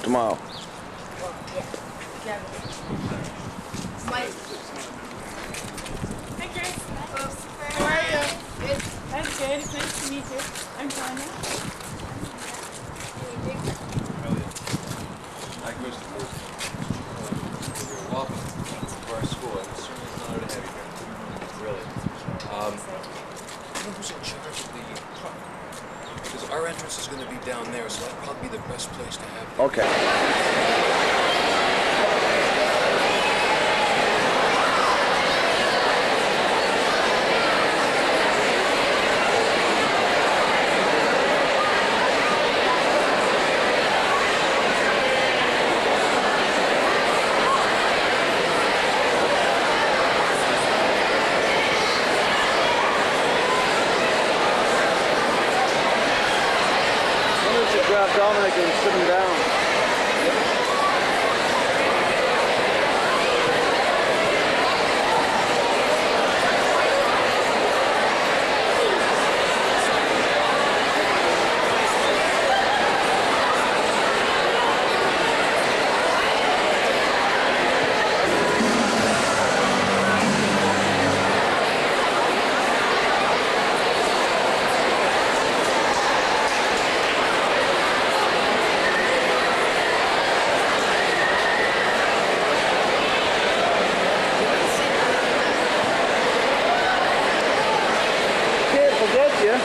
Tomorrow. Well, yeah. Hi, Chris. How are you? Good. That's good. It's nice to meet you. I'm Tanya. Hi, Kristopher. You're welcome to our school. It's certainly an honor to have you here. Really. I know who's in charge of the park. Because our entrance is going to be down there, so that'll probably be the best place to have you. Okay. Grab Dominic and sit him down. Forget you.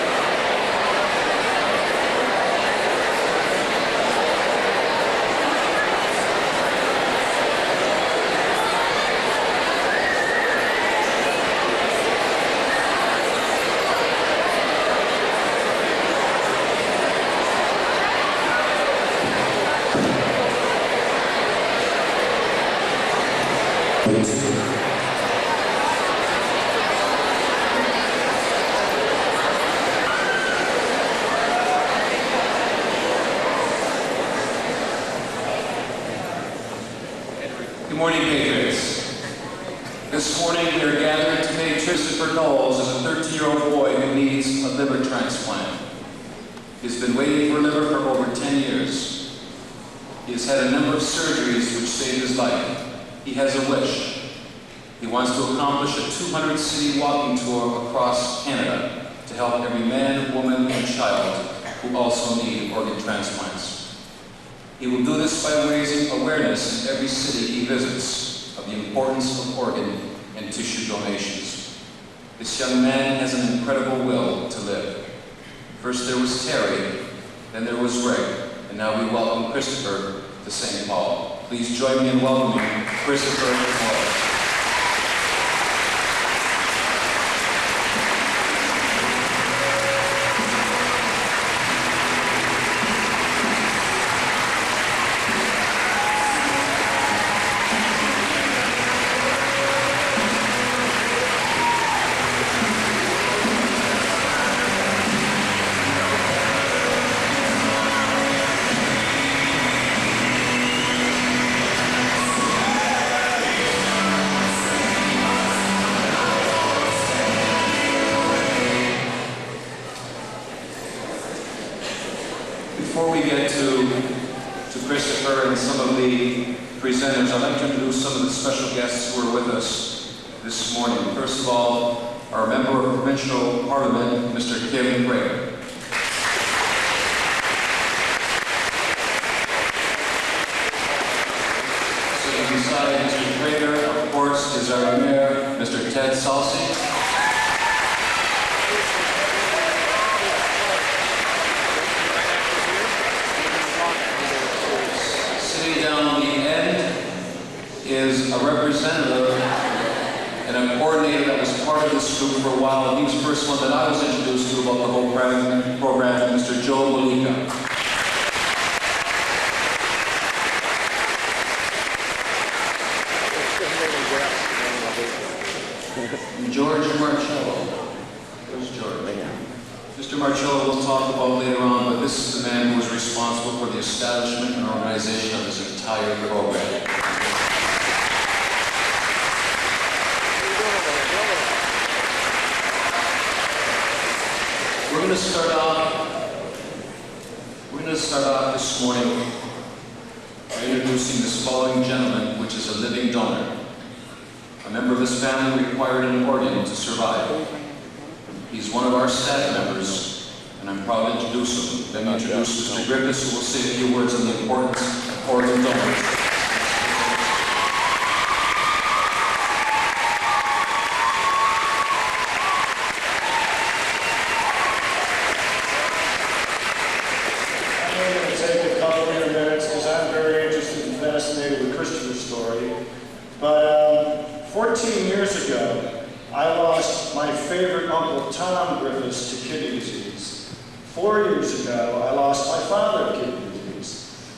Good morning, patrons. This morning we are gathered to pay Kristopher Knowles as a 13-year-old boy who needs a liver transplant. He's been waiting for a liver for over 10 years. He has had a number of surgeries which saved his life. He has a wish. He wants to accomplish a 200-city walking tour across Canada to help every man, woman, and child who also need organ transplants. He will do this by raising awareness in every city he visits of the importance of organ and tissue donations. This young man has an incredible will to live. First there was Terry, then there was Greg, and now we welcome Kristopher to St. Paul. Please join me in welcoming Kristopher Knowles. Before we get to Kristopher and some of the presenters, I'd like to introduce some of the special guests who are with us this morning. First of all, our Member of Provincial Parliament, Mr. Kim Gray. Sitting beside Mr. Trader, of course, is our Mayor, Mr. Ted Salsi. Down the end is a representative and a coordinator that was part of this group for a while. He was the first one that I was introduced to about the whole program, Mr. Joe Malika. George Marcello. Where's George? Mr. Marcello will talk about later on, but this is the man who was responsible for the establishment and organization of this entire program. We're going to start off going to start off this morning by introducing this following gentleman, which is a living donor. A member of his family required an organ to survive. He's one of our staff members, and I'm proud to introduce him. Let me introduce Mr. Griffiths, who will say a few words on the importance of organ donors. Fascinated with Christopher's story, but 14 years ago, I lost my favorite Uncle Tom Griffiths to kidney disease. 4 years ago, I lost my father to kidney disease.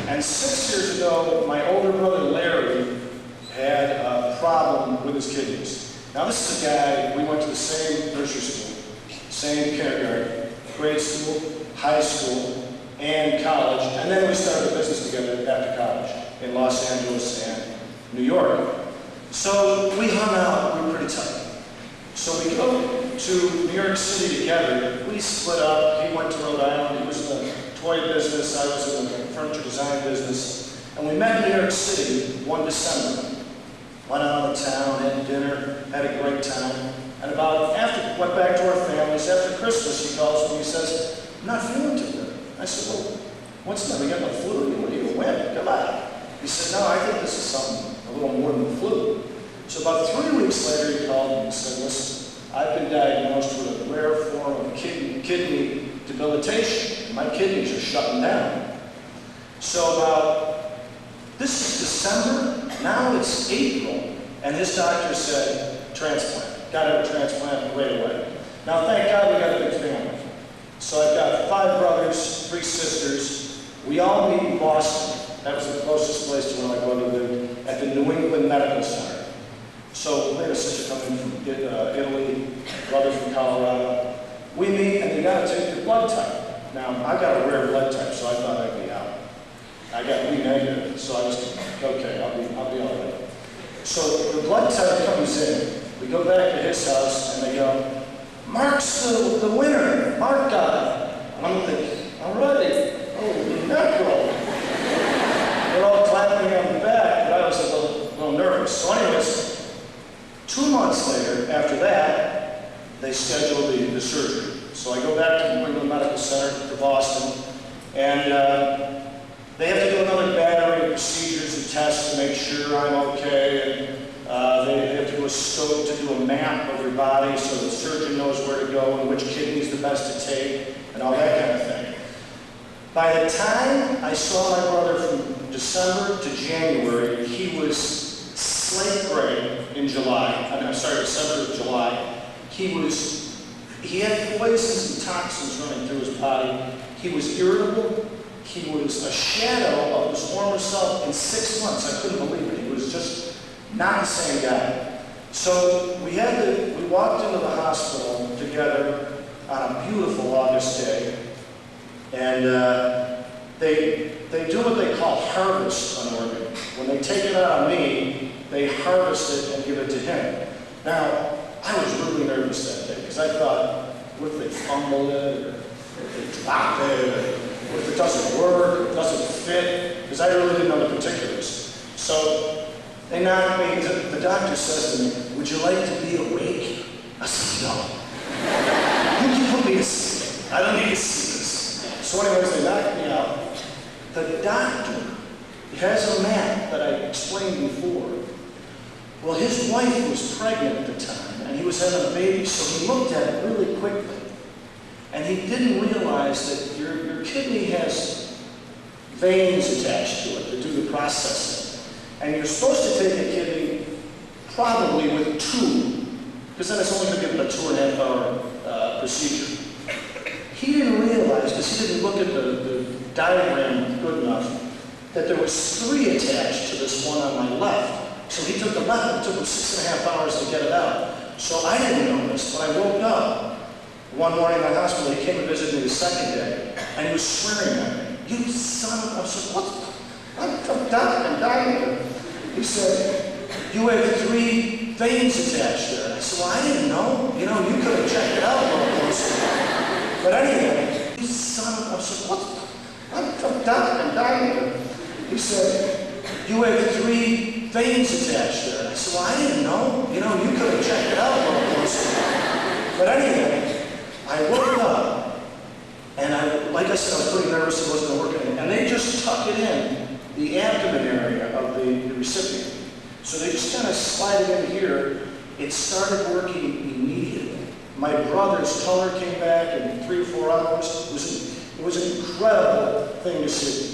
And 6 years ago, my older brother Larry had a problem with his kidneys. Now this is a guy, we went to the same nursery school, same kindergarten, grade school, high school, and college, and then we started a business together after college in Los Angeles and New York. So we hung out, we were pretty tight. So we go to New York City together. We split up. He went to Rhode Island. He was in the toy business. I was in the furniture design business. And we met in New York City one December. Went out of town, had dinner, had a great time. And went back to our families. After Christmas, he calls me and he says, "I'm not feeling too good." I said, "Well, what's the matter? We got no flu. What are you win? Come on." He said, "No, I think this is something a little more than the flu." So about 3 weeks later, he called me and said, "Listen, I've been diagnosed with a rare form of kidney debilitation. My kidneys are shutting down." So this is December, now it's April, and his doctor said, transplant. Got to have a transplant right away. Now, thank God we got a big family. So I've got 5 brothers, 3 sisters. We all meet in Boston. That was the closest place to where my brother lived, at the New England Medical Center. So we had a sister coming from Italy, brother from Colorado. We meet and they got to take your blood type. Now, I got a rare blood type, so I thought I'd be out. I got B negative, so I was thinking, okay, I'll be all right. So the blood type comes in. We go back to his house and they go, "Mark's the winner. Mark got it." And I'm thinking, all right, holy mackerel. They're all clapping me on the back, but I was a little nervous. So anyways, 2 months later, after that, they scheduled the surgery. So I go back to the New England Medical Center to Boston, and they have to do another battery of procedures and tests to make sure I'm okay. And they have to do a scope to do a map of your body so the surgeon knows where to go and which kidney is the best to take and all that kind of thing. By the time I saw my brother from December to January, he was slate gray in July. December to July. He had poisons and toxins running through his body. He was irritable. He was a shadow of his former self in 6 months. I couldn't believe it. He was just not the same guy. So we walked into the hospital together on a beautiful August day, and they do what they call harvest an organ. When they take it out of me, they harvest it and give it to him. Now, I was really nervous that day because I thought, what if they fumble it, or if they drop it, or what if it doesn't work, or it doesn't fit, because I really didn't know the particulars. So they knocked me, the doctor says to me, "Would you like to be awake?" I said, "No. You can put me to sleep. I don't need to see this." So anyways, they knocked me out. The doctor has a map that I explained before. Well, his wife was pregnant at the time, and he was having a baby, so he looked at it really quickly. And he didn't realize that your kidney has veins attached to it that do the processing. And you're supposed to take a kidney probably with 2, because then it's only going to give it a 2.5 hour procedure. He didn't realize, because he didn't look at the diagram good enough, that there was 3 attached to this one on my left. So he took the left, and it took him 6.5 hours to get it out. So I didn't know this, but I woke up one morning in the hospital. He came to visit me the second day, and he was swearing at me. "You son of a..." I said, "What? I'm dying." He said, "You have 3 veins attached there." I said, "Well, I didn't know. You know, you could have checked it out a little closer." But anyway, "You son of..." I said, "What? I'm dying. He said, you have 3 veins attached there. I said, well, I didn't know. You know, you could have checked it out more closely. But anyway, I woke up, and like I said, I was pretty nervous it wasn't working. And they just tuck it in the abdomen area of the recipient. So they just kind of slide it in here. It started working immediately. My brother's color came back in 3 or 4 hours. It was an incredible thing to see.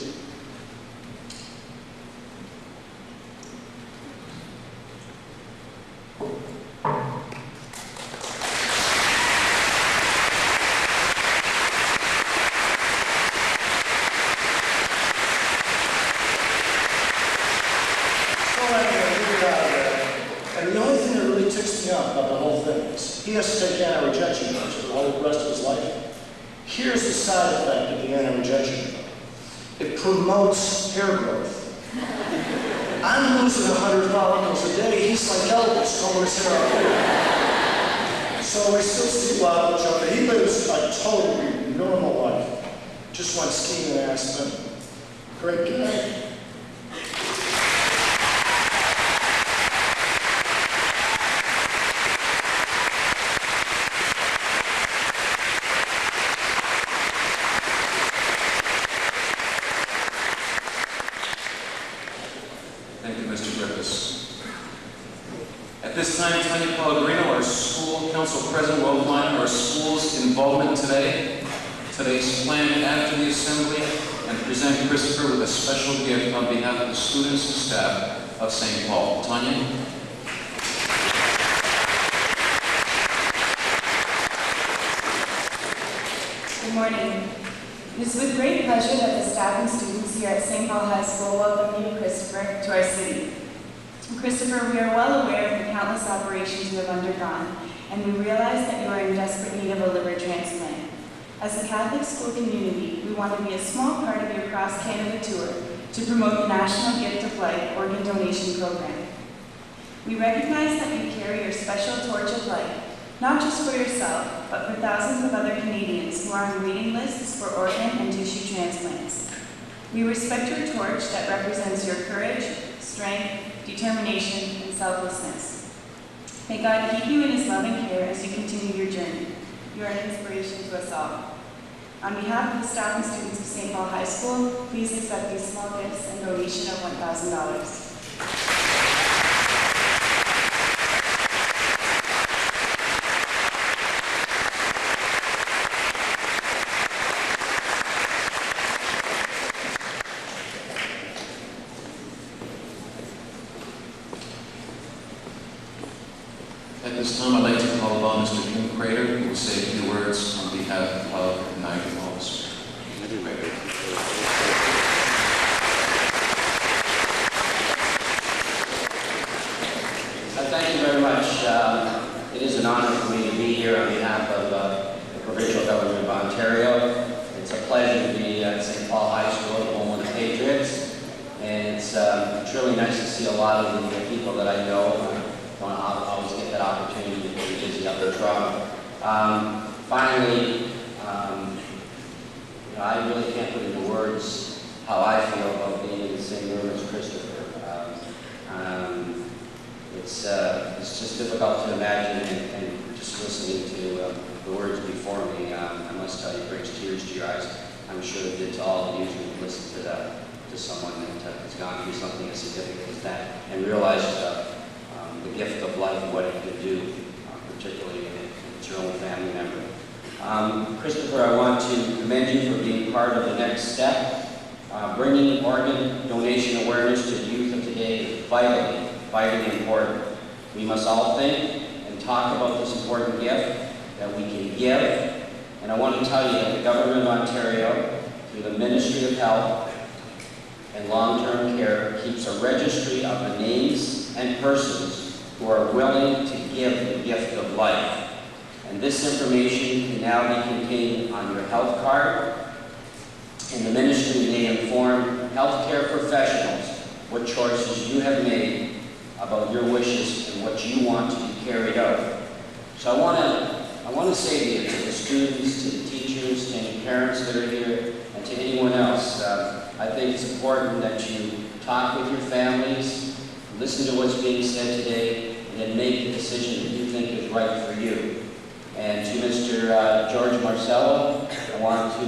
He has to take anti-rejection drugs for the whole rest of his life. Here's the side effect of the anti-rejection drug. It promotes hair growth. I'm losing 100 follicles a day. He's like Elvis, combing his hair out. So we still see a lot of each other. He lives a totally normal life. Just went skiing in Aspen. Great guy. Today's plan after the assembly and present Kristopher with a special gift on behalf of the students and staff of St. Paul. Tanya? Good morning. It is with great pleasure that the staff and students here at St. Paul High School welcome you, Kristopher, to our city. Kristopher, we are well aware of the countless operations you have undergone, and we realize that you are in desperate need of a liver transplant. As a Catholic school community, we want to be a small part of your cross-Canada tour to promote the National Gift of Life organ donation program. We recognize that you carry your special torch of light, not just for yourself, but for thousands of other Canadians who are on waiting lists for organ and tissue transplants. We respect your torch that represents your courage, strength, determination, and selflessness. May God keep you in His loving care as you continue your journey. You are an inspiration to us all. On behalf of the staff and students of St. Paul High School, please accept these small gifts and donation of $1,000. At this time, I'd like to call upon Mr. Kim Crater, who will say a few words on behalf of Niagara. Thank you very much. It is an honor for me to be here on behalf of the provincial government of Ontario. It's a pleasure to be at St. Paul High School, the home of the Patriots. And it's truly nice to see a lot of the people that I know. I always get that opportunity to be busy up in Toronto. Finally, I really can't put into words how I feel about being in the same room as Kristopher. It's just difficult to imagine, and just listening to the words before me, I must tell you, it brings tears to your eyes. I'm sure it did to all of you who listened to someone that has gone through something as significant as that, and realized the gift of life and what it can do, particularly if it's your own family member. Kristopher, I want to commend you for being part of the next step. Bringing organ donation awareness to the youth of today is vitally important. We must all think and talk about this important gift that we can give. And I want to tell you that the Government of Ontario, through the Ministry of Health and Long-Term Care, keeps a registry of the names and persons who are willing to give the gift of life. And this information can now be contained on your health card. And the ministry may inform healthcare professionals what choices you have made about your wishes and what you want to be carried out. So I want to say to you, to the students, to the teachers, to any parents that are here, and to anyone else. I think it's important that you talk with your families, listen to what's being said today, and then make the decision that you think is right for you. And to Mr. George Marcello, I want to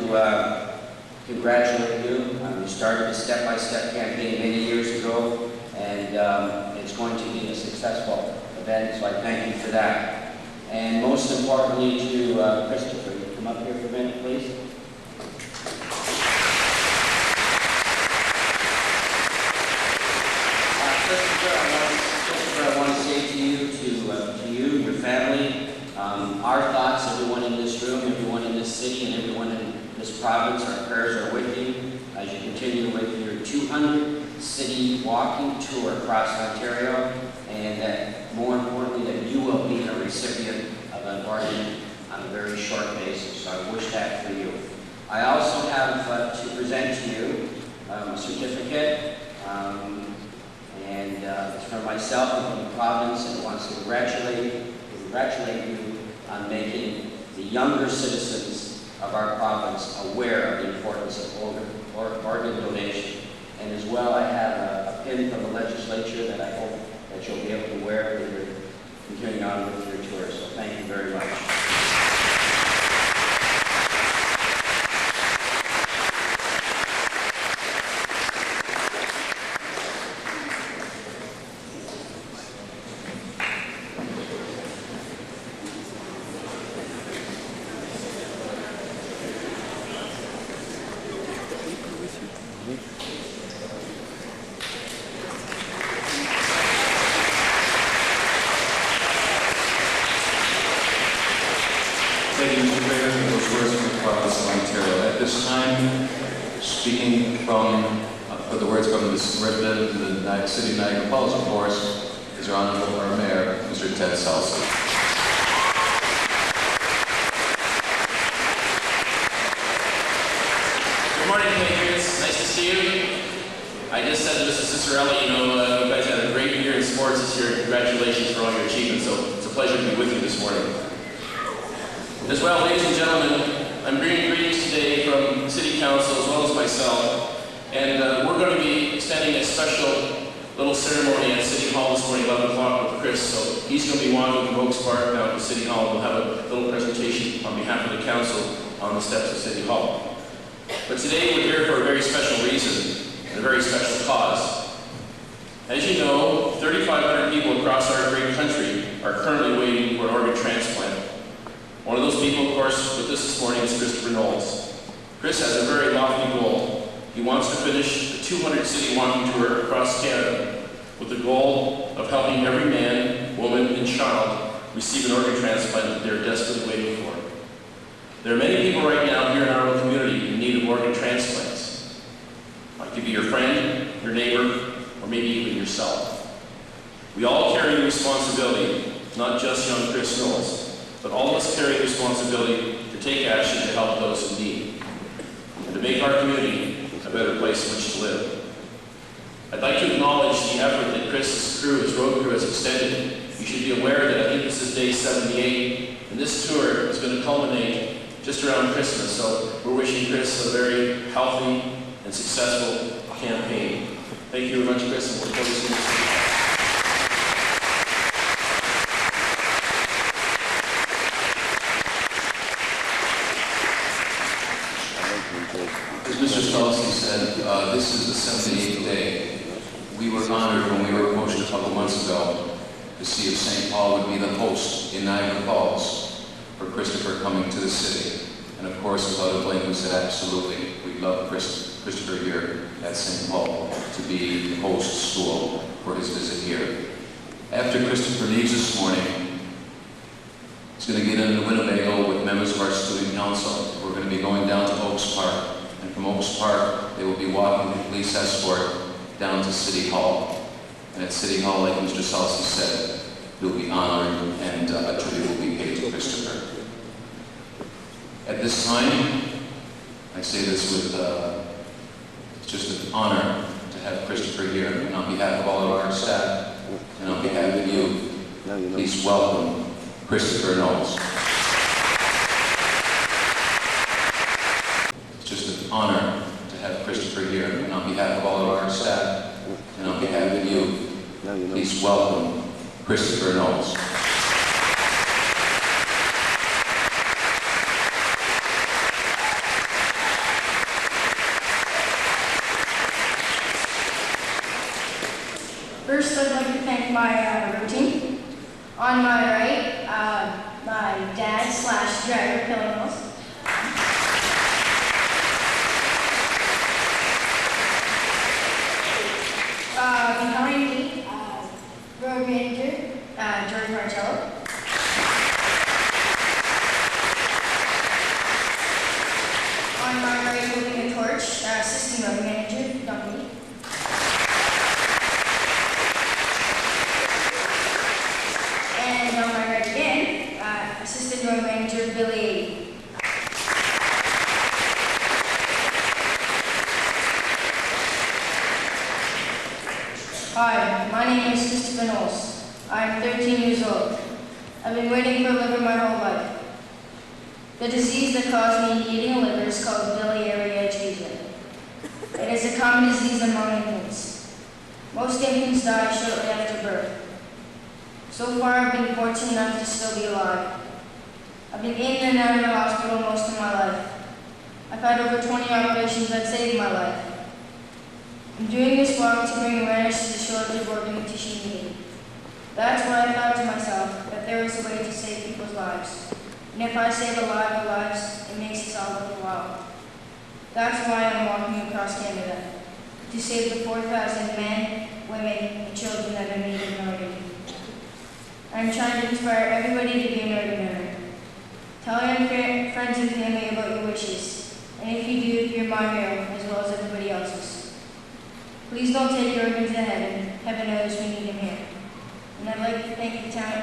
congratulate you. You started the step-by-step campaign many years ago, and it's going to be a successful event, so I thank you for that. And most importantly to Kristopher, you come up here for a minute, please. Kristopher, I want to say to you, your family, our thoughts, everyone in this room, everyone in this city, and everyone in this province, our prayers are with you as you continue with your 200-city walking tour across Ontario, and that, more importantly, that you will be a recipient of an organ on a very short basis. So I wish that for you. I also have to present to you a certificate, and it's from myself and from the province, and I want to congratulate you on making the younger citizens of our province aware of the importance of organ donation. And as well, I have a pin from the legislature that I hope that you'll be able to wear when you're continuing on with your tour. So thank you very much. Thank you, Mr. Mayor, for those words from the province of Ontario. At this time, speaking for the words from the resident of the city of Niagara Falls, of course, is our Honorable our Mayor, Mr. Ted Salsa. Good morning, Patriots. Nice to see you. I just said to Mrs. Cicerelli, you guys had a great year in sports this year. Congratulations for all your achievements. So it's a pleasure to be with you this morning. As well, ladies and gentlemen, I'm bringing greetings today from the City Council as well as myself, and we're going to be extending a special little ceremony at City Hall this morning, 11 o'clock with Chris. So he's going to be walking from Oaks Park down to City Hall. We'll have a little presentation on behalf of the council on the steps of City Hall. But today we're here for a very special reason and a very special cause. As you know, 3,500 people across our great country are currently waiting for an organ transplant. One of those people, of course, with us this morning is Kristopher Knowles. Chris has a very lofty goal. He wants to finish the 200-city walking tour across Canada with the goal of helping every man, woman, and child receive an organ transplant that they're desperately waiting for. There are many people right now here in our own community in need of organ transplants. It could be your friend, your neighbor, or maybe even yourself. We all carry a responsibility, not just young Chris Knowles, but all of us carry the responsibility to take action to help those in need and to make our community a better place in which to live. I'd like to acknowledge the effort that Chris's crew, his road crew, has extended. You should be aware that I think this is day 78, and this tour is going to culminate just around Christmas. So we're wishing Chris a very healthy and successful campaign. Thank you very much, Chris, and we'll look forward to seeing you. As Mr. Stolze said, this is the 78th day. We were honored when we were approached a couple months ago to see if St. Paul would be the host in Niagara Falls for Kristopher coming to the city. And of course, without a blink, we said, absolutely, we'd love Kristopher here at St. Paul to be the host school for his visit here. After Kristopher leaves this morning, he's going to get into Winnebago with members of our student council. We're going to be going down to Oaks Park. And from Oaks Park, they will be walking the police escort down to City Hall. And at City Hall, like Mr. Salsi said, he'll be honored and a tribute will be paid to Kristopher. At this time, I say this with, it's just an honor to have Kristopher here. And on behalf of all of our staff, and on behalf of you, please welcome Kristopher Knowles. Please welcome Kristopher Knowles. First, I'd like to thank my road team. On my right, my dad/driver, Knowles. Behind me, road manager, George Marcello. On my right, holding a torch, assistant road manager, Duncan. And on my right again, assistant road manager, Billy. Hi, my name is Kristopher Knowles. I'm 13 years old. I've been waiting for a liver my whole life. The disease that caused me needing a liver is called Biliary Atresia. It is a common disease among infants. Most infants die shortly after birth. So far, I've been fortunate enough to still be alive. I've been in and out of the hospital most of my life. I've had over 20 operations that saved my life. I'm doing this walk to bring awareness to the shortage of organ and tissue needed. That's why I thought to myself that there is a way to save people's lives. And if I save a lot of lives, it makes us all worthwhile. That's why I'm walking across Canada, to save the 4,000 men, women, and children that are needing an organ. I'm trying to inspire everybody to be an organ donor. Tell your friends and family about your wishes, and if you do, hear my hero as well as everybody else's. Please don't take your organs to heaven. Heaven knows we need them here. And I'd like to thank the town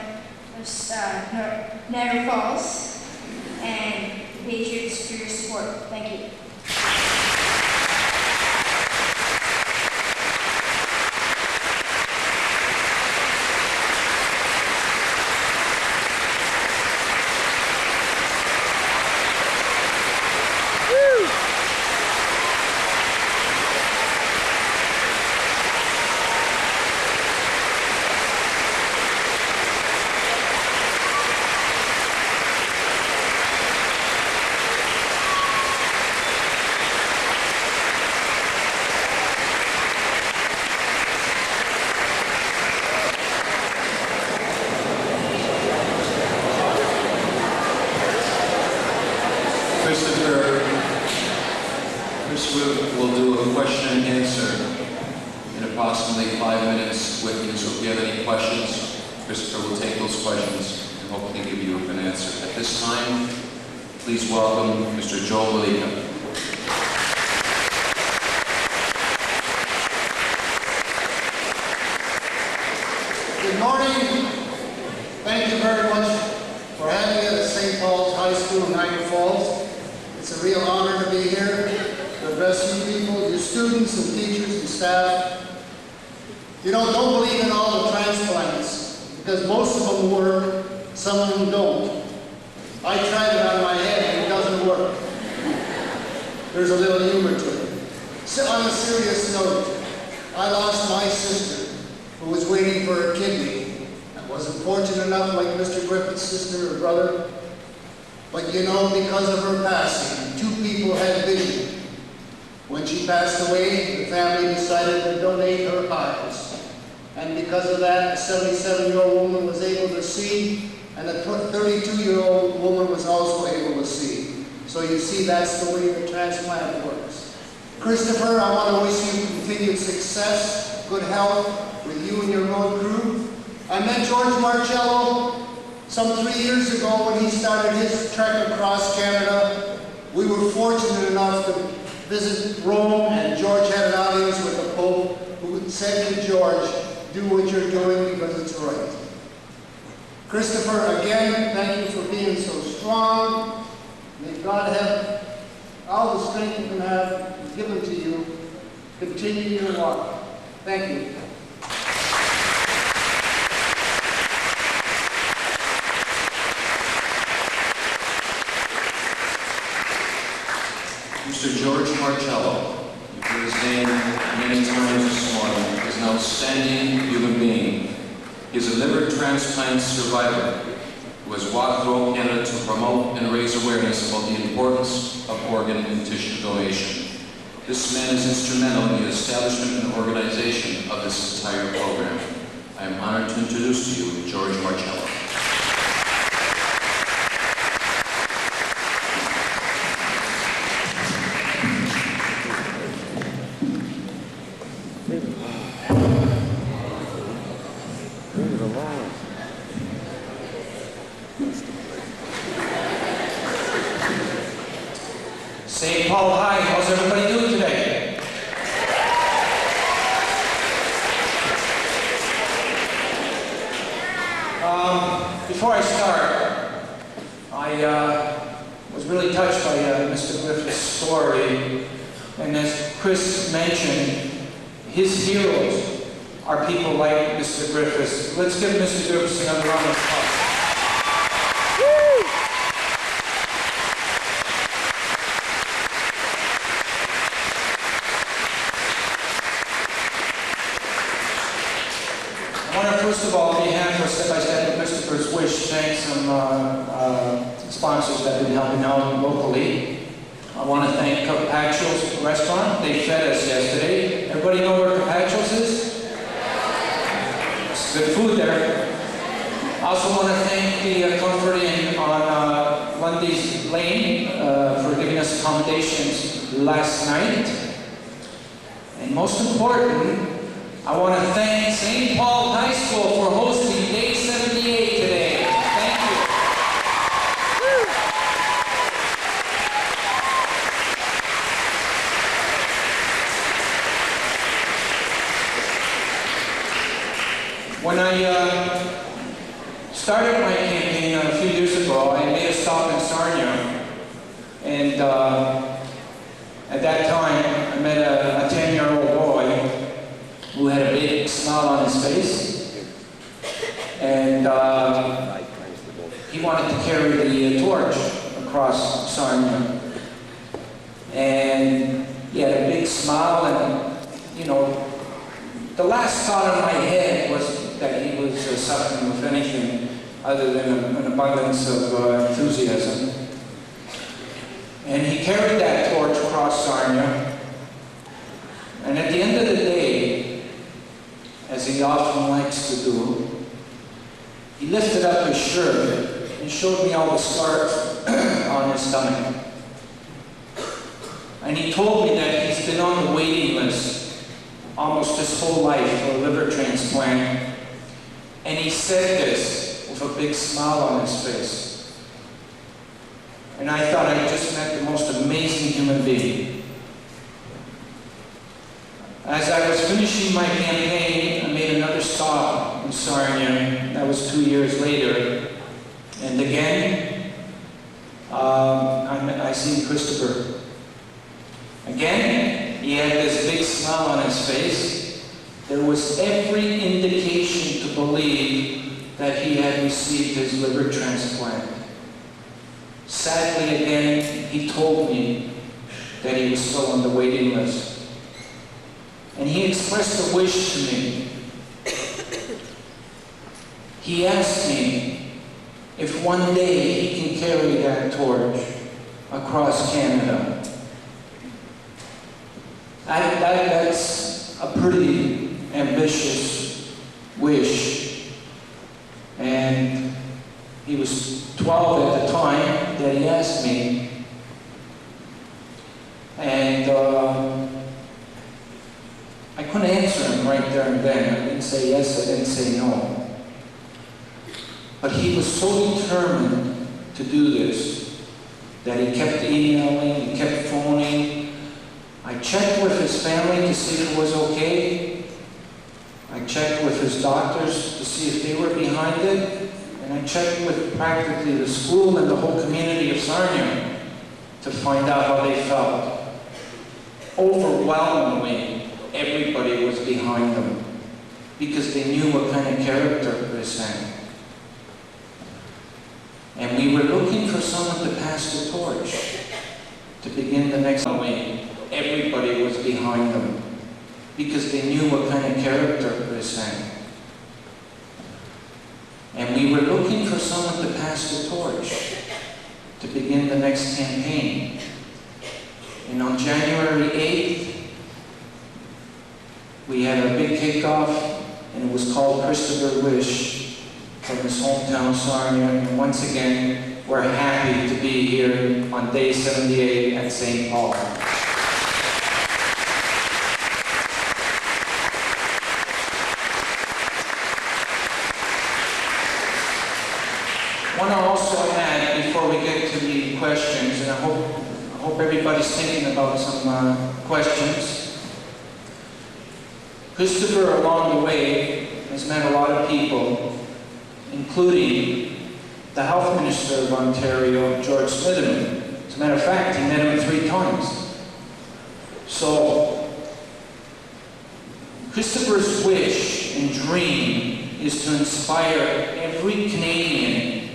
of Niagara Falls and the Patriots for your support. Thank you. Kristopher will do a question and answer in approximately 5 minutes with you. So if you have any questions, Kristopher will take those questions and hopefully give you an answer. At this time, please welcome Mr. Joel Malika. Good morning. Thank you very much for having me at St. Paul's High School in Niagara Falls. It's a real honor to be here to address you people, your students and teachers and staff. You know, don't believe in all the transplants because most of them work, some of them don't. I tried it on my head and it doesn't work. There's a little humor to it. So on a serious note, I lost my sister who was waiting for a kidney. I wasn't fortunate enough like Mr. Griffith's sister or brother. But you know, because of her passing, 2 people had vision. When she passed away, the family decided to donate her eyes. And because of that, the 77-year-old woman was able to see, and the 32-year-old woman was also able to see. So you see, that's the way the transplant works. Kristopher, I want to wish you continued success, good health with you and your road crew. I met George Marcello some 3 years ago when he started his trek across Canada. We were fortunate enough to visit Rome, and George had an audience with the Pope, who said to George, do what you're doing because it's right. Kristopher, again, thank you for being so strong. May God have all the strength you can have given to you. Continue your walk. Thank you. Mr. George Marcello, you've heard his name many times this morning, is an outstanding human being He is a liver transplant survivor who has walked throughout Canada to promote and raise awareness about the importance of organ and tissue donation. This man is instrumental in the establishment and organization of this entire program. I am honored to introduce to you George Marcello. St. Paul High, how's everybody doing today? Before I start, I was really touched by Mr. Griffith's story, and as Chris mentioned, his heroes are people like Mr. Griffith. Let's give Mr. Griffith another round of applause. I want to first of all, on behalf of Step-by-Step and Kristophers Wish, thank some sponsors that have been helping out locally. I want to thank Carpaccio's restaurant. They fed us yesterday. Everybody know where Carpaccio's is? It's good food there. I also want to thank the Comfort Inn on Lundy's Lane for giving us accommodations last night. And most important, I want to thank St. Paul High School for hosting Day 78 today. Thank you. When I started my campaign a few years ago, I made a stop in Sarnia. And at that time, I met a 10-year-old boy who had a big smile on his face, and he wanted to carry the torch across Sarnia. And he had a big smile, and you know, the last thought in my head was that he was suffering with anything other than an abundance of enthusiasm. And he carried that torch across Sarnia, and at the end of the day, as he often likes to do, he lifted up his shirt and showed me all the scars on his stomach. And he told me that he's been on the waiting list almost his whole life for a liver transplant. And he said this with a big smile on his face. And I thought I just met the most amazing human being. As I was finishing my campaign, I made another stop in Sarnia. That was 2 years later. And again, I seen Kristopher. Again, he had this big smile on his face. There was every indication to believe that he had received his liver transplant. Sadly, again, he told me that he was still on the waiting list. And he expressed a wish to me. He asked me if one day he can carry that torch across Canada. That's a pretty ambitious wish. And he was 12 at the time that he asked me. And I couldn't answer him right there and then. I didn't say yes, I didn't say no. But he was so determined to do this that he kept emailing, he kept phoning. I checked with his family to see if it was okay. I checked with his doctors to see if they were behind it. And I checked with practically the school and the whole community of Sarnia to find out how they felt. Overwhelmingly, everybody was behind them because they knew what kind of character Chris had. And we were looking for someone to pass the torch to begin the next way. Everybody was behind them because they knew what kind of character Chris had. And we were looking for someone to pass the torch to begin the next campaign. And on January 8th, we had a big kickoff, and it was called Kristophers Wish from his hometown, Sarnia. And once again, we're happy to be here on day 78 at St. Paul. I want to also add, before we get to the questions, and I hope everybody's thinking about some questions. Kristopher, along the way, has met a lot of people, including the Health Minister of Ontario, George Smitherman. As a matter of fact, he met him 3 times. So, Kristopher's wish and dream is to inspire every Canadian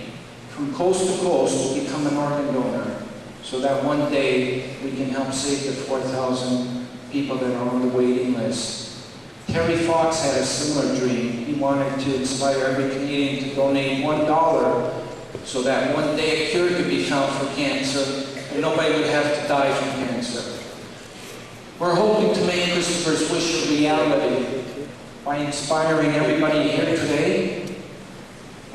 from coast to coast to become an organ donor, so that one day we can help save the 4,000 people that are on the waiting list. Terry Fox had a similar dream. He wanted to inspire every Canadian to donate $1 so that one day a cure could be found for cancer and nobody would have to die from cancer. We're hoping to make Kristophers Wish a reality by inspiring everybody here today,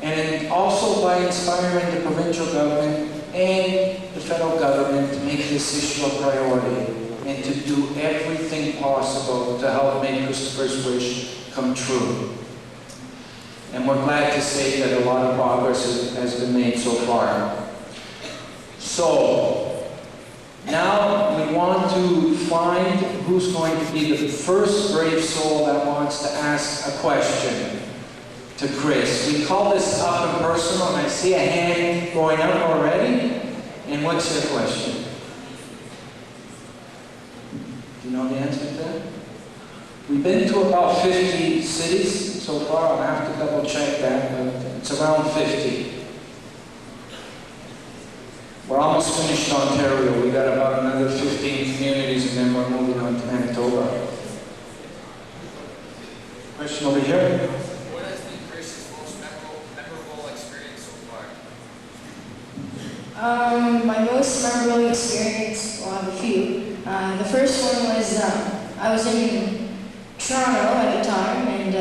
and also by inspiring the provincial government and the federal government to make this issue a priority and to do everything possible to help make Kristophers Wish come true. And we're glad to say that a lot of progress has been made so far. So, now we want to find who's going to be the first brave soul that wants to ask a question to Chris. We call this up and personal, and I see a hand going up already. And what's your question? Do you know the answer to that? We've been to about 50 cities so far. I'll have to double check that, but it's around 50. We're almost finished Ontario. We got about another 15 communities, and then we're moving on to Manitoba. Question over here? What has been Chris's most memorable experience so far? My most memorable experience, well, I have a few. The first one was I was in Toronto at the time, and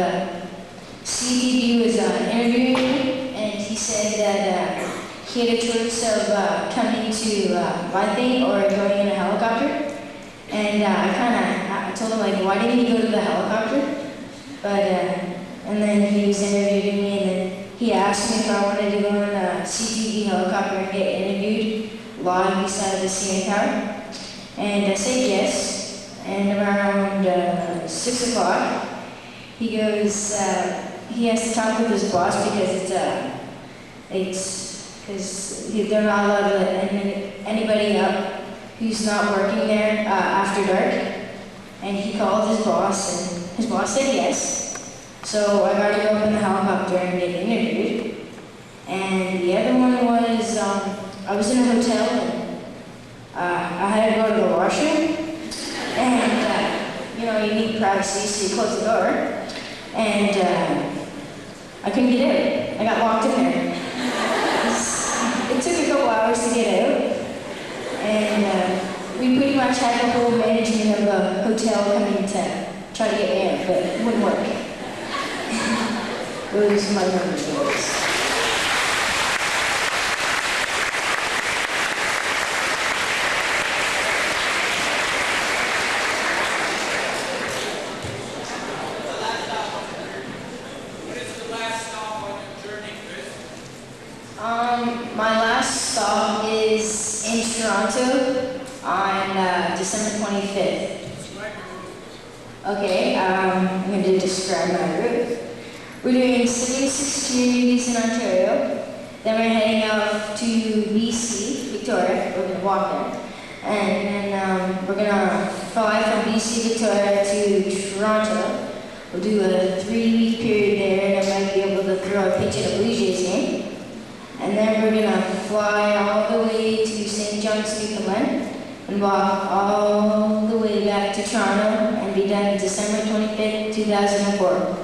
CDB was interviewing me, and he said that he had a choice of coming to my thing or going in a helicopter. And I told him, like, why didn't you go to the helicopter? But, and then he was interviewing me, and then he asked me if I wanted to go in a CTV helicopter and get interviewed live beside the CN Tower. And I said yes. And around 6 o'clock, he goes, he has to talk with his boss because because they're not allowed to let anybody up who's not working there after dark. And he called his boss, and his boss said yes. So I got to go up in the helicopter and get interviewed. And the other one was, I was in a hotel, and I had to go to the washroom. And, you need privacy, so you close the door. And I couldn't get out. I got locked in there. It took a couple hours to get out, and we pretty much had the whole management of the hotel coming to try to get me out, but it wouldn't work. Those are my memories. My last stop is in Toronto on December 25th. Okay, I'm going to describe my route. We're doing 76 communities in Ontario. Then we're heading out to BC, Victoria. We're going to walk there. And then we're going to fly from BC, Victoria to Toronto. We'll do a 3-week period there, and I might be able to throw a pitch at a Blue Jays game. And then we're going to fly all the way to St. John's, Newfoundland, and walk all the way back to Toronto and be done December 25th, 2004.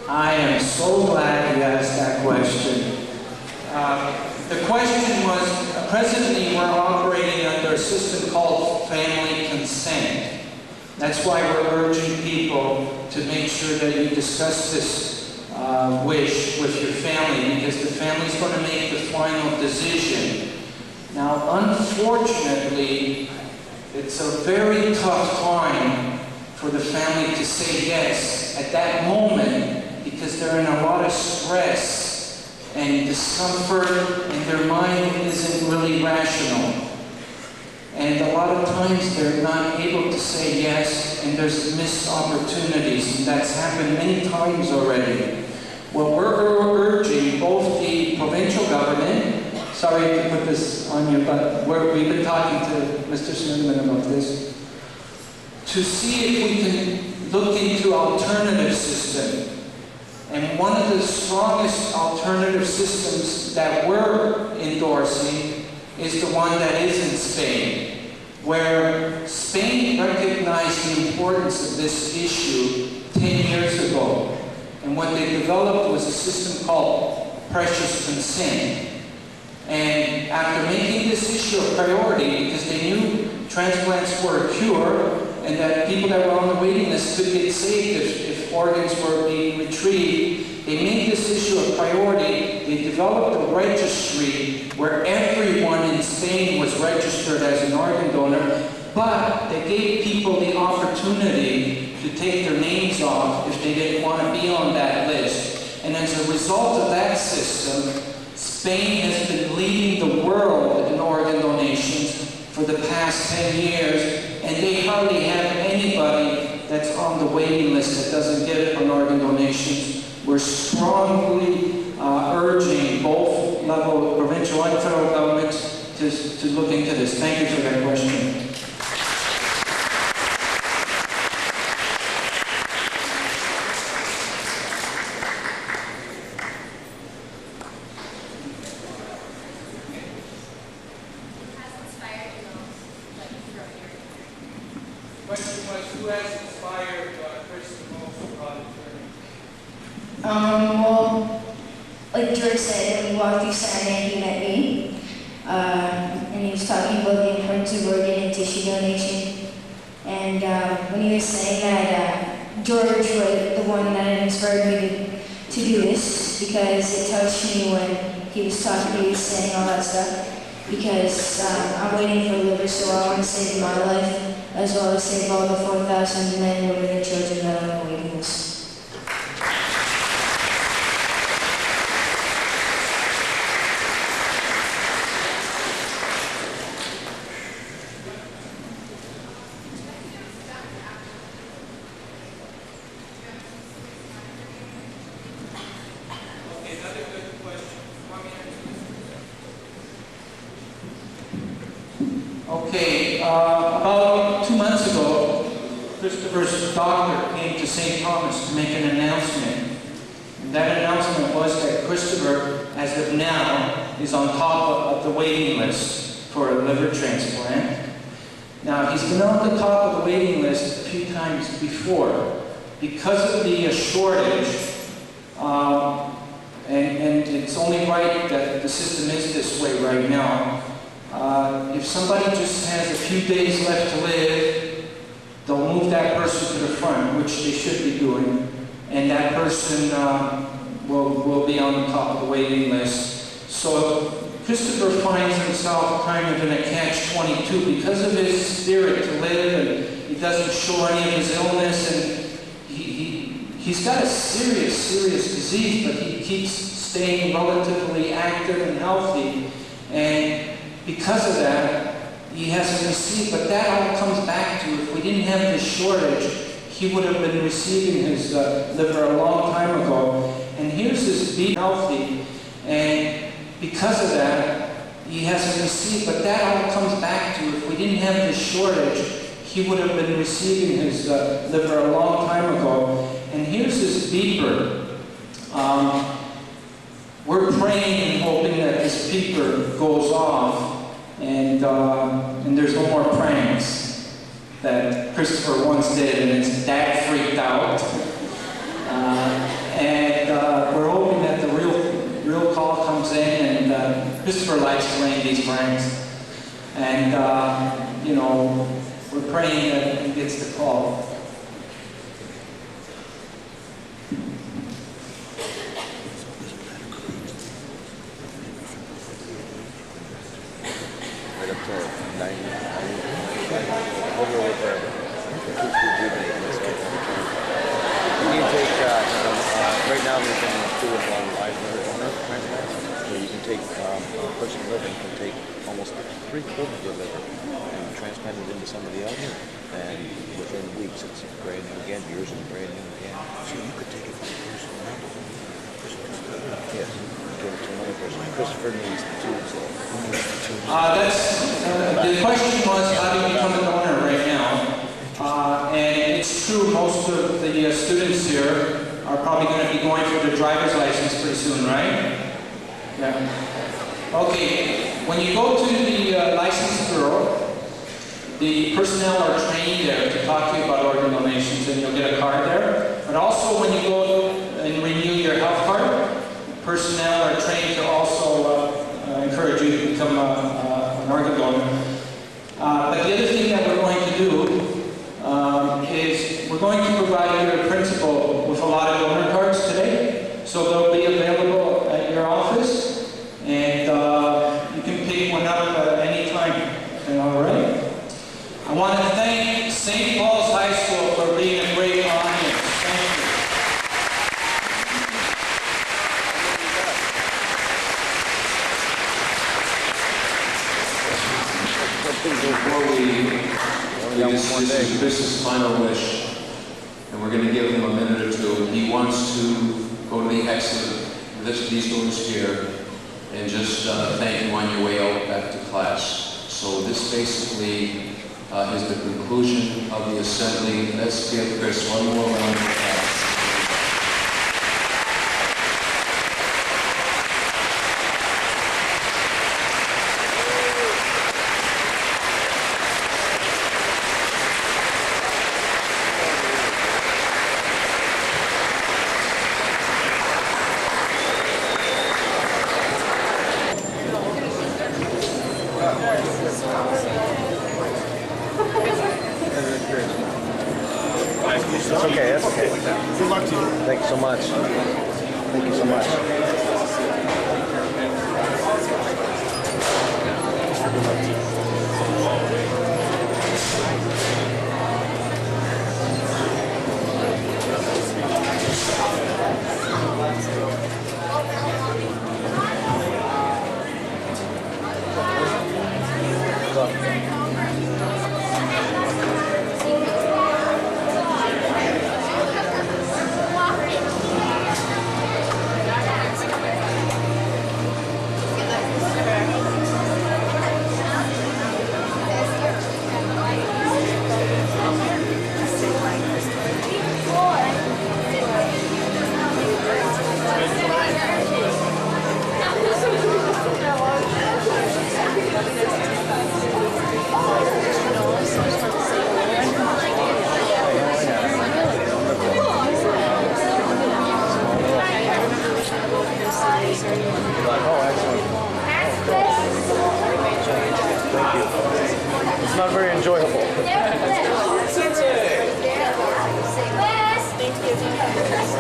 I am so glad you asked that question. The question was, presently we're operating under a system called family consent. That's why we're urging people to make sure that you discuss this wish with your family, because the family's going to make the final decision. Now, unfortunately, it's a very tough time for the family to say yes at that moment, because they're in a lot of stress and discomfort, and their mind isn't really rational. And a lot of times they're not able to say yes, and there's missed opportunities, and that's happened many times already. Well, we're urging both the provincial government, sorry to put this on you, but we've been talking to Mr. Snowman about this, to see if we can look into alternative system. And one of the strongest alternative systems that we're endorsing is the one that is in Spain, where Spain recognized the importance of this issue 10 years ago. And what they developed was a system called precious consent. And after making this issue a priority, because they knew transplants were a cure, and that people that were on the waiting list could get saved if organs were being retrieved, they made this issue a priority. They developed a registry where everyone in Spain was registered as an organ donor, but they gave people the opportunity to take their names off if they didn't want to be on that list. And as a result of that system, Spain has been leading the world in organ donations for the past 10 years, and they hardly have anybody that's on the waiting list that doesn't get an organ donation. We're strongly urging both level, provincial and federal governments to look into this. Thank you for that question. Well, like George said, when we walked through Saturday, he met me, and he was talking about the importance of organ and tissue donation. And when he was saying that, George was the one that inspired me to do this, because it touched me when he was talking, he was saying all that stuff, because I'm waiting for a liver, so I want to save my life, as well as save all the 4,000 men, women, and children that are on the waiting list. Okay, about 2 months ago, Christopher's doctor came to St. Thomas to make an announcement. And that announcement was that Christopher, as of now, is on top of the waiting list for a liver transplant. Now, he's been on the top of the waiting list a few times before. Because of the shortage, and it's only right that the system is this way right now, if somebody just has a few days left to live, they'll move that person to the front, which they should be doing, and that person will be on the top of the waiting list. So Christopher finds himself kind of in a catch-22 because of his spirit to live, and he doesn't show any of his illness, and he's got a serious disease, but he keeps staying relatively active and healthy. And because of that, he hasn't received, but that all comes back to, if we didn't have this shortage, he would have been receiving his liver a long time ago. And here's his being healthy, and because of that, he hasn't received, but that all comes back to, if we didn't have this shortage, he would have been receiving his liver a long time ago. And here's his beeper. We're praying and hoping that this beeper goes off, and there's no more pranks that Christopher once did, and it's that freaked out. And Christopher likes playing these pranks. And, you know, we're praying that he gets the call. Right up to 90, over wherever. You can take, right now they've been doing live donor transplants, where you can take, a person living can take almost 3/4 of their liver and transplant it into somebody else, and within weeks it's brand new again, yours is brand new again. So you could take it from the person around. Yes, give it to another person. Kristopher needs the tubes though. The question was, how do you become a donor right now? And it's true, most of the students here are probably going to be going for their driver's license pretty soon, right? Yeah. Okay, when you go to the license bureau, the personnel are trained there to talk to you about organ donations, and you'll get a card there. But also when you go and renew your health card, personnel are trained to also encourage you to become an organ donor. But the other thing that we're going to do is we're going to provide your principal with a lot of donor cards today. So they'll be available at your office, and you can pick one up at any time. All right? I want to thank St. Paul's High School for being a great audience. Thank you. Before this is final wish, and we're going to give him a minute or two. He wants to go to the exit of these doors here and just thank you on your way out back to class. So this basically is the conclusion of the assembly. Let's give Chris one more round of applause. That's okay, that's okay. Good luck to you. Thank you so much. Thank you so much. It's not very enjoyable.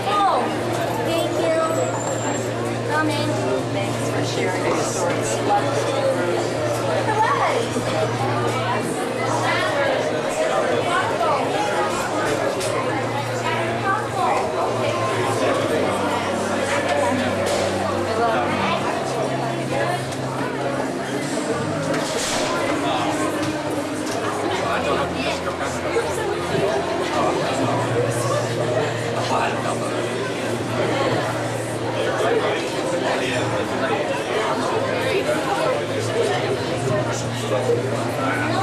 Oh, thank you. Come in. Thanks for sharing your stories. Thank you.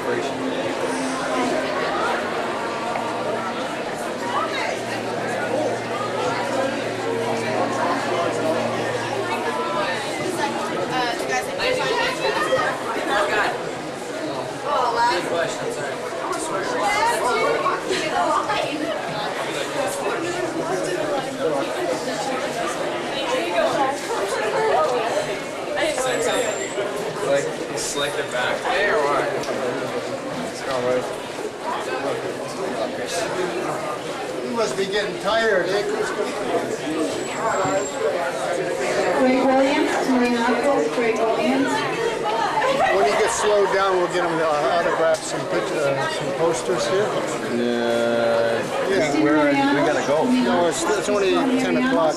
operation. Good question, sorry. Select it back today or what? You must be getting tired, eh, Kristopher? Greg Williams, Marina, Greg Williams. When he gets slowed down, we'll get him to autograph some posters here. Yeah, we gotta go. No, it's only 10 o'clock.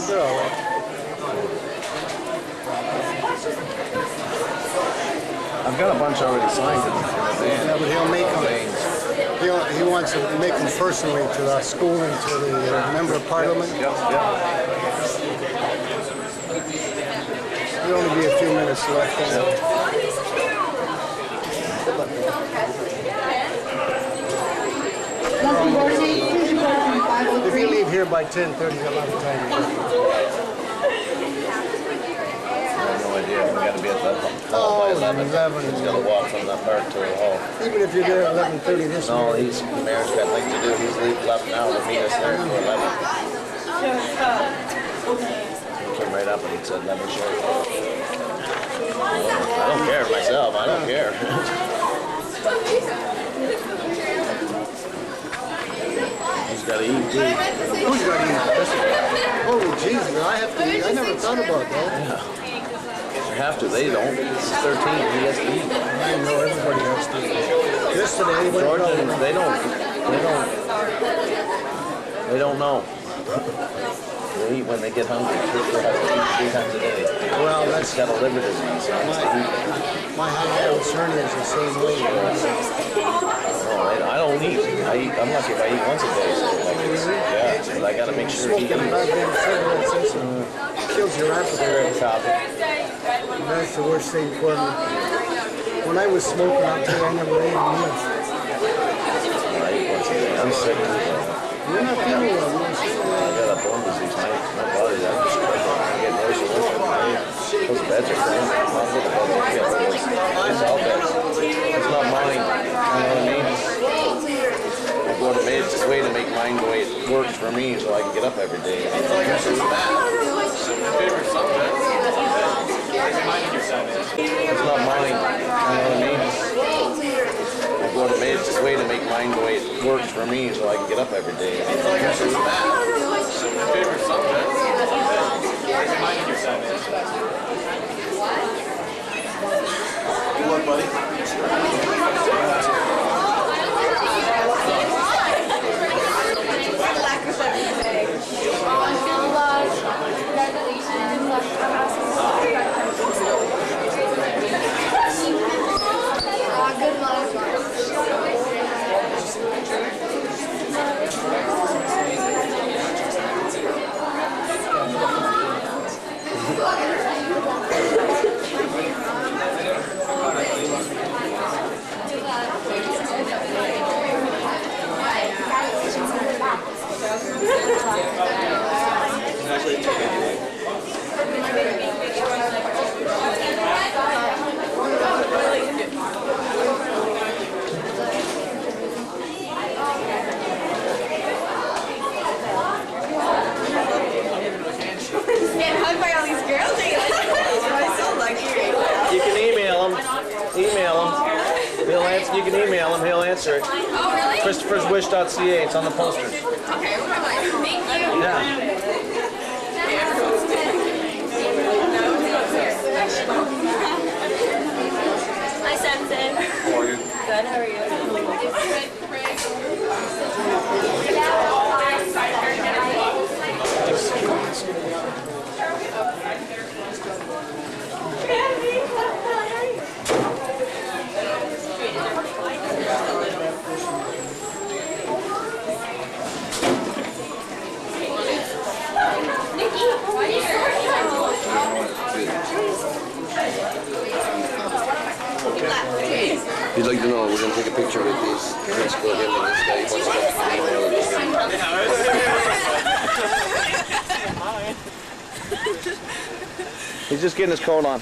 I've got a bunch already signed in the Yeah, band. but he'll make them. He wants to make them personally to the school and to the member of parliament. Yep. There'll only be a few minutes left. If you leave here by 10:30, you'll have time. I have no idea. We gotta be at the hall by 11. He's gotta walk from the park to the hall. Even if you're there at 11:30 this No, morning. the mayor's got things to do. He's left now to meet us there for 11. He came right up and he said, let me show you. I don't care myself. I don't care. He's got to eat, too. Who's got to eat? Oh, Jesus, I have to eat. I never thought about that. They have to. They don't. He's 13. He has to eat. I know everybody has to eat. Yesterday, Georgians, they don't know. They eat when they get hungry. They have to eat 3 times a day. Well, that's got a liver disease. So my high-house hernia is the same way. I don't eat. I'm lucky if I eat once a day. So yeah, but I got to make sure he Smoking goddamn cigarettes kills your appetite. That's the worst thing for me. When I was smoking, I'll tell you, I never ate a meal. I eat once a day. I'm sick. You're not feeling well. I got a bone disease. My body, I just get worse and worse. Those beds are crazy. It's all beds. It's not mine. You know what I mean? I go to bed. It's a way to make mine the way it works for me, so I can get up every day. Favorite subject? Reminding yourself. It's not mine. You know what I mean? I go to bed. It's a way to make mine the way it works for me, so I can get up every day. Favorite subject? Reminding yourself. Good luck, buddy. Good luck. Getting hugged by all these girls. I'm so lucky. You can email him. Email him. He'll answer. You can email him. He'll answer it. Oh, really? Kristopherswish.ca. It's on the posters. Okay, thank you. Yeah. Hi, Samson. Good, how are you? Okay. If you'd like to know, we're going to take a picture with these principal, him and this guy. He wants to email it to him. He's just getting his coat on.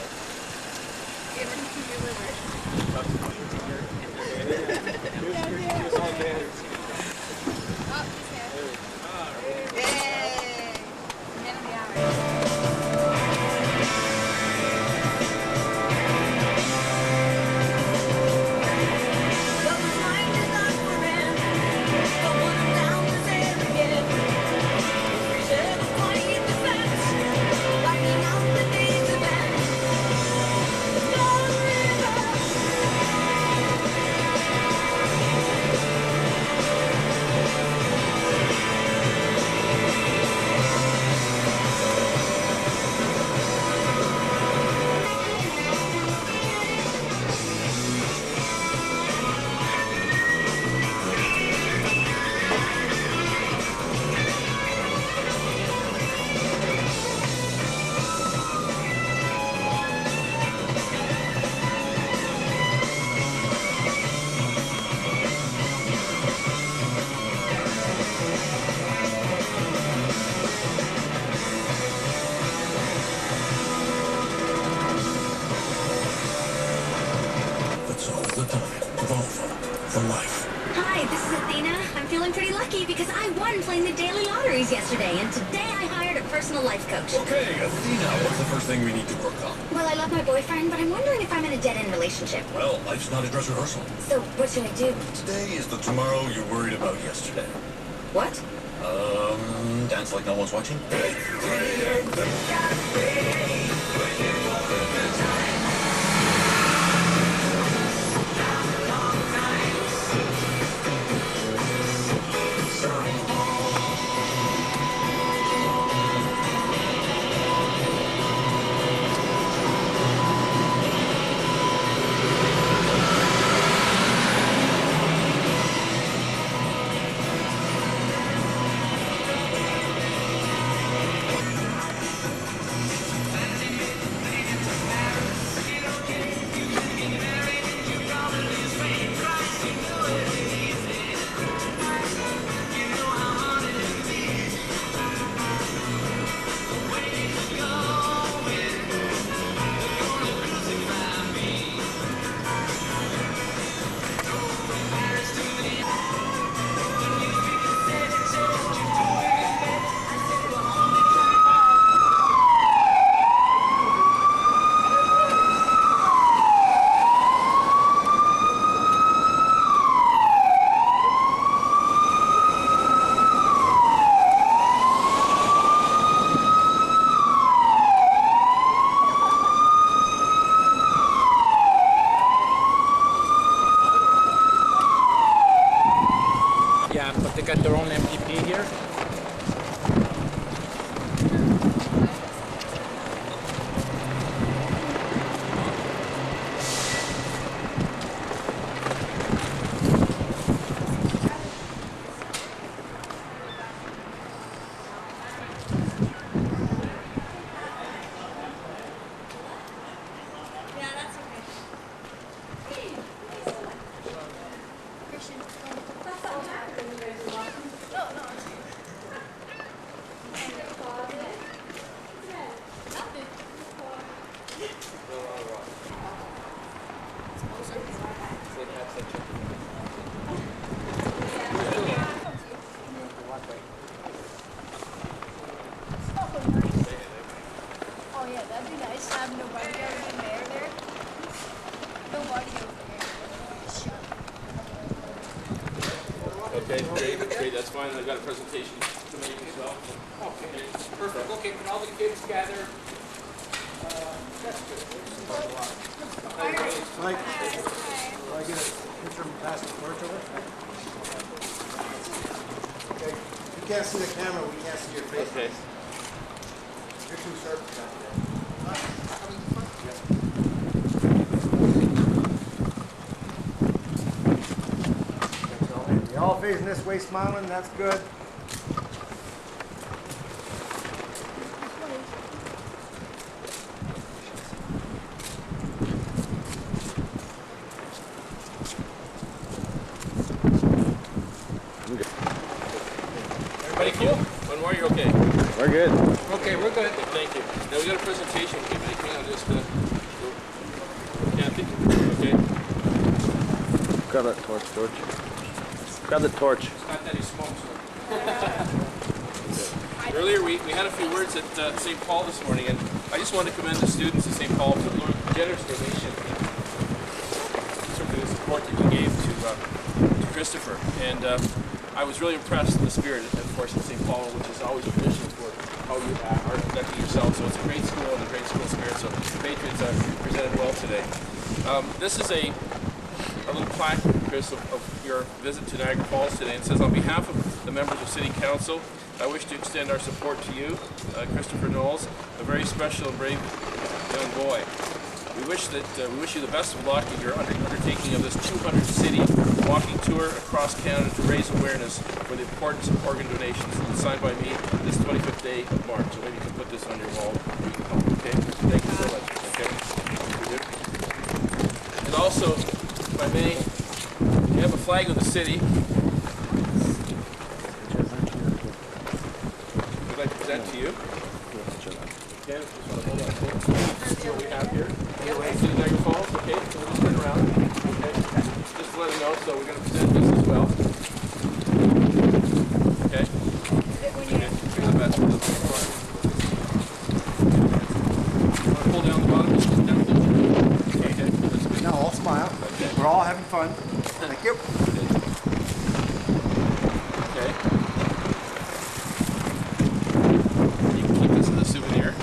Hi, this is Athena. I'm feeling pretty lucky because I won playing the daily lotteries yesterday, and today I hired a personal life coach. Okay, Athena, what's the first thing we need to work on? Well, I love my boyfriend, but I'm wondering if I'm in a dead-end relationship. Well, life's not a dress rehearsal. So, what should I do? Today is the tomorrow you worried about yesterday. What? Dance like no one's watching? Yeah, but they got their own MPP here. Oh yeah, that'd be nice to have nobody over there. Nobody over Okay, great, that's fine. I've got a presentation to make as well. Okay, perfect. Okay, can all the kids gather? That's good. Mike, will I get a picture and pass the torch over? Okay, you can't see the camera, we can't see your face. Okay. You're too sharp for that. You all facing this way, smiling, that's good. you're okay? We're good. Okay, we're good. Thank you. Now we got a presentation to make. Hang on, just Kathy. Okay. Grab that torch, George. Grab the torch. It's not that he smokes. Okay. Earlier we had a few words at St. Paul this morning, and I just want to commend the students at St. Paul for the generous donation, certainly the support that you gave to Kristopher. And I was really impressed in the spirit, of course, of St. Paul, which is always a tradition for how you are conducting yourself. So it's a great school and a great school spirit. So the patrons are presented well today. This is a little plaque, Chris, of your visit to Niagara Falls today. It says, on behalf of the members of City Council, I wish to extend our support to you, Kristopher Knowles, a very special and brave young boy. We wish you the best of luck in your undertaking of this 200-city walking tour across Canada to raise awareness for the importance of organ donations. It's signed by me this 25th day of March. So maybe you can put this on your wall. You can help. Okay. Thank you so much. Okay. And also, if I may, we have a flag of the city. I'd like to present to you. Okay, just want to hold on. See what we have here. City Niagara Falls. Okay, so we'll just turn around. Okay, just to let them know. So we're going to present this as well. Okay. Bring the best. Pull down the bottom. Just down the okay. That's good. No, I'll smile. Okay. We're all having fun. Thank you. Okay. You can keep this as a souvenir.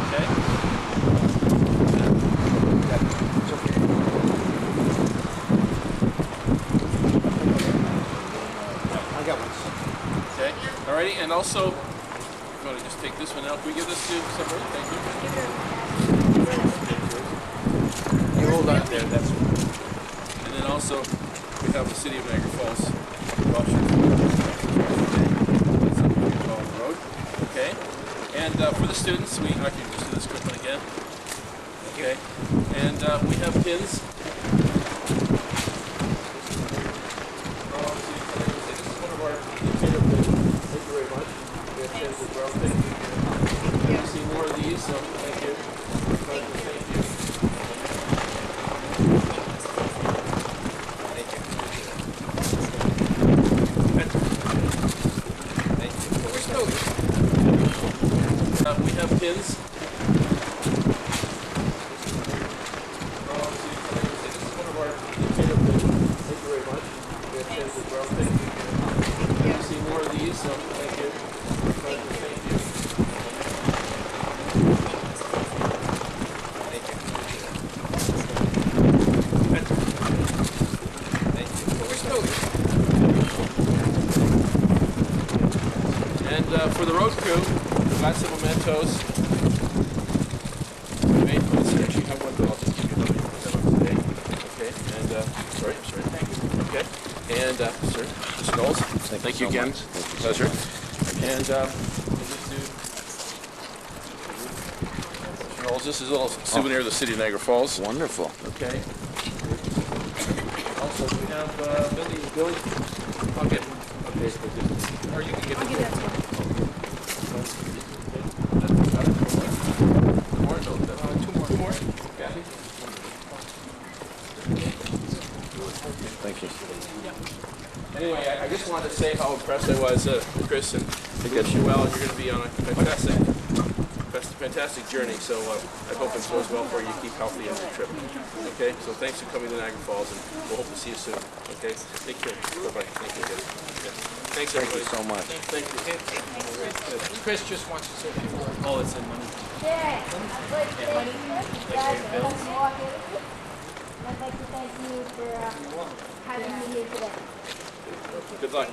Okay. I got one. Okay. Alrighty, and also, I'm going to just take this one out. Can we give this to somebody? Thank you. You hold on there, that's one. And then also, we have the City of Niagara Falls. That's up here on the road. Okay. And for the students, I can just do this quick one again. Okay. And we have pins. This is one of our favorite pins. Thank you very much. We have pins as well. Thank you. We'll see more of these, so thank you. Thank you. We have pins. This is one of our favorite pins. Thank you very much. We have pins as well. Thank you. We'll see more of these, so thank you. Thank you. And for the road crew, we've got some mementos. You may actually have one, but I'll just give you another one today. Okay, and sorry. Thank you. Okay, and sir, Mr. Knowles, thank you again. Pleasure. And Mr. Knowles, this is a little souvenir of the City of Niagara Falls. Wonderful. Okay. Also, we have Billy. I'll get. Okay, or you can get. I'll give that to you. Two more. Kathy. Thank you. Anyway, I just wanted to say how impressed I was, Chris, and to wish you well. And you're going to be on a fantastic journey. So I hope it goes well for you. Keep healthy on the trip. Okay. So thanks for coming to Niagara Falls, and we'll hope to see you soon. Okay. Take care. Bye bye. Thank you again. Yeah. Thanks everybody. Thank you so much. Thank you. Chris just wants to say a few words. Oh, it's in money. Yeah, I'd like to thank you guys for letting me walk it. I'd like to thank you for having me here today. Good luck.